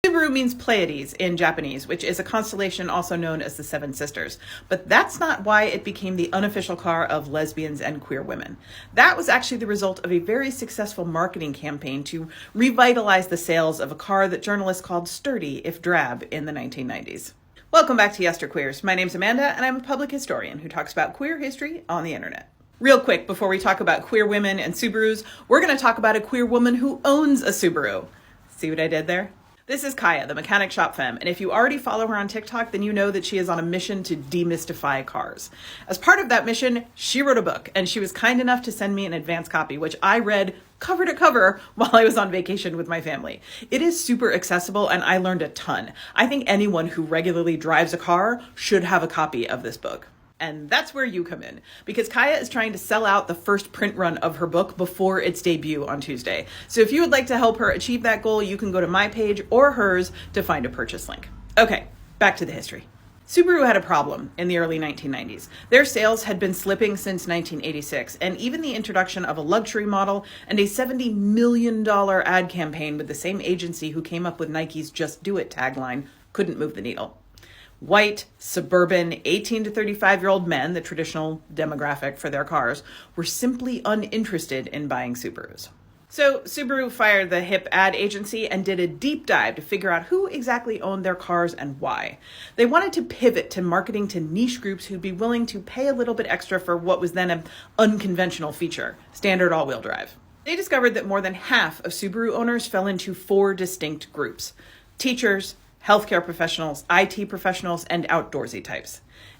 Subaru means Pleiades in Japanese, which is a constellation also known as the Seven Sisters. But that's not why it became the unofficial car of lesbians and queer women. That was actually the result of a very successful marketing campaign to revitalize the sales of a car that journalists called sturdy, if drab, in the 1990s. Welcome back to Yesterqueers. My name's Amanda, and I'm a public historian who talks about queer history on the internet. Real quick, before we talk about queer women and Subarus, we're going to talk about a queer woman who owns a Subaru. See what I did there? This is Kaya, the mechanic shop femme, and if you already follow her on TikTok, then you know that she is on a mission to demystify cars. As part of that mission, she wrote a book, and she was kind enough to send me an advance copy, which I read cover to cover while I was on vacation with my family. It is super accessible, and I learned a ton. I think anyone who regularly drives a car should have a copy of this book. And that's where you come in, because Kaya is trying to sell out the first print run of her book before its debut on Tuesday. So if you would like to help her achieve that goal, you can go to my page or hers to find a purchase link. Okay, back to the history. Subaru had a problem in the early 1990s. Their sales had been slipping since 1986, and even the introduction of a luxury model and a $70 million ad campaign with the same agency who came up with Nike's Just Do It tagline couldn't move the needle. White, suburban, 18 to 35-year-old men, the traditional demographic for their cars, were simply uninterested in buying Subarus. So Subaru fired the hip ad agency and did a deep dive to figure out who exactly owned their cars and why. They wanted to pivot to marketing to niche groups who'd be willing to pay a little bit extra for what was then an unconventional feature, standard all-wheel drive. They discovered that more than half of Subaru owners fell into 4 distinct groups: teachers, healthcare professionals, IT professionals, and outdoorsy types.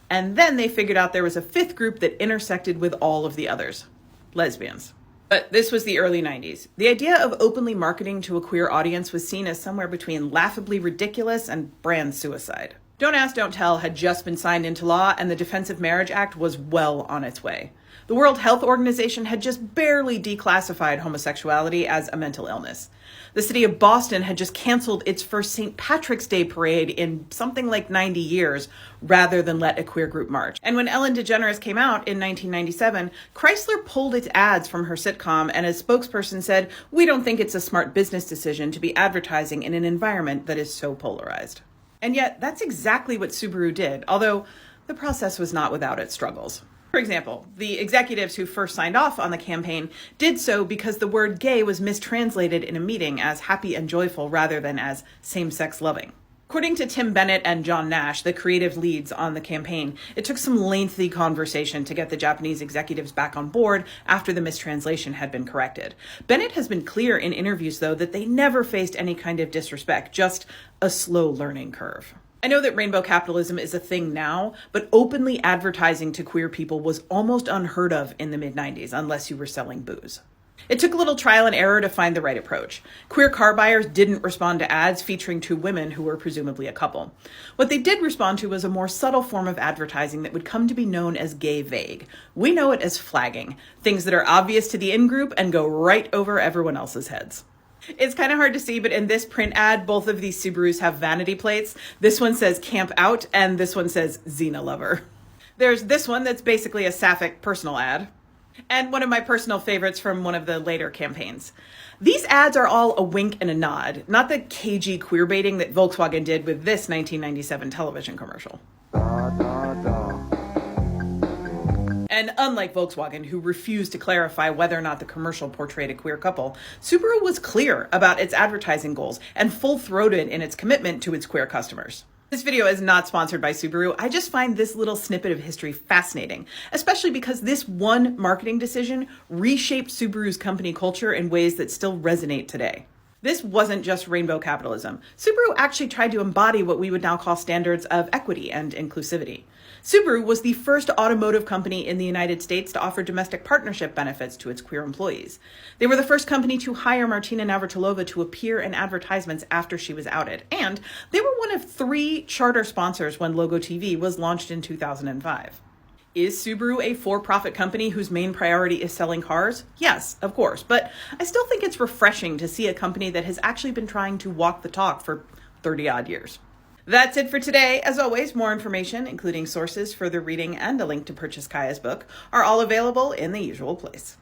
And then they figured out there was a 5th group that intersected with all of the others: lesbians. But this was the early 90s. The idea of openly marketing to a queer audience was seen as somewhere between laughably ridiculous and brand suicide. Don't Ask, Don't Tell had just been signed into law, and the Defense of Marriage Act was well on its way. The World Health Organization had just barely declassified homosexuality as a mental illness. The city of Boston had just canceled its first St. Patrick's Day parade in something like 90 years, rather than let a queer group march. And when Ellen DeGeneres came out in 1997, Chrysler pulled its ads from her sitcom, and a spokesperson said, "We don't think it's a smart business decision to be advertising in an environment that is so polarized." And yet, that's exactly what Subaru did, although the process was not without its struggles. For example, the executives who first signed off on the campaign did so because the word gay was mistranslated in a meeting as happy and joyful rather than as same-sex loving. According to Tim Bennett and John Nash, the creative leads on the campaign, it took some lengthy conversation to get the Japanese executives back on board after the mistranslation had been corrected. Bennett has been clear in interviews, though, that they never faced any kind of disrespect, just a slow learning curve. I know that rainbow capitalism is a thing now, but openly advertising to queer people was almost unheard of in the mid-90s, unless you were selling booze. It took a little trial and error to find the right approach. Queer car buyers didn't respond to ads featuring 2 women who were presumably a couple. What they did respond to was a more subtle form of advertising that would come to be known as gay vague. We know it as flagging, things that are obvious to the in-group and go right over everyone else's heads. It's kind of hard to see, but in this print ad, both of these Subarus have vanity plates. This one says Camp Out, and this one says Xena Lover. There's this one that's basically a sapphic personal ad, and one of my personal favorites from one of the later campaigns. These ads are all a wink and a nod, not the cagey queerbaiting that Volkswagen did with this 1997 television commercial. And unlike Volkswagen, who refused to clarify whether or not the commercial portrayed a queer couple, Subaru was clear about its advertising goals and full-throated in its commitment to its queer customers. This video is not sponsored by Subaru. I just find this little snippet of history fascinating, especially because this one marketing decision reshaped Subaru's company culture in ways that still resonate today. This wasn't just rainbow capitalism. Subaru actually tried to embody what we would now call standards of equity and inclusivity. Subaru was the first automotive company in the United States to offer domestic partnership benefits to its queer employees. They were the first company to hire Martina Navratilova to appear in advertisements after she was outed. And they were one of 3 charter sponsors when Logo TV was launched in 2005. Is Subaru a for-profit company whose main priority is selling cars? Yes, of course. But I still think it's refreshing to see a company that has actually been trying to walk the talk for 30-odd years. That's it for today. As always, more information, including sources, further reading, and a link to purchase Kaya's book, are all available in the usual place.